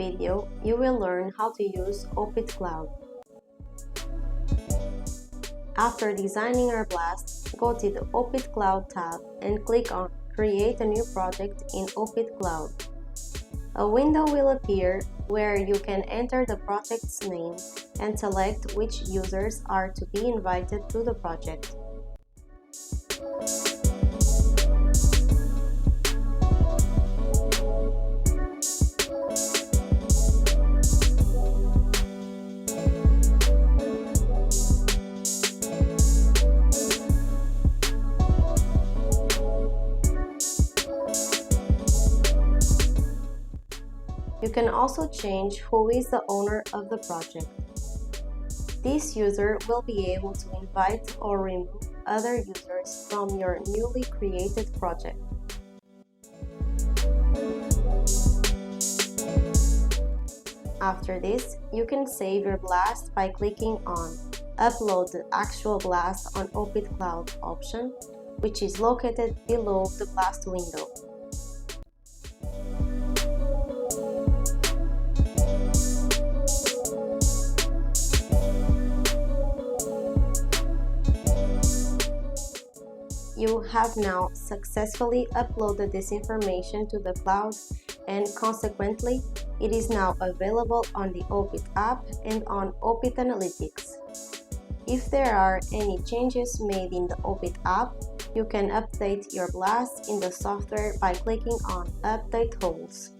video, you will learn how to use O-Pitcloud. After designing our blast, go to the O-Pitcloud tab and click on Create a new project in O-Pitcloud. A window will appear where you can enter the project's name and select which users are to be invited to the project. You can also change who is the owner of the project. This user will be able to invite or remove other users from your newly created project. After this, you can save your blast by clicking on Upload the actual blast on O-Pitcloud option, which is located below the blast window. You have now successfully uploaded this information to the cloud, and consequently, it is now available on the O-Pit app and on O-Pit Analytics. If there are any changes made in the O-Pit app, you can update your blast in the software by clicking on Update Holes.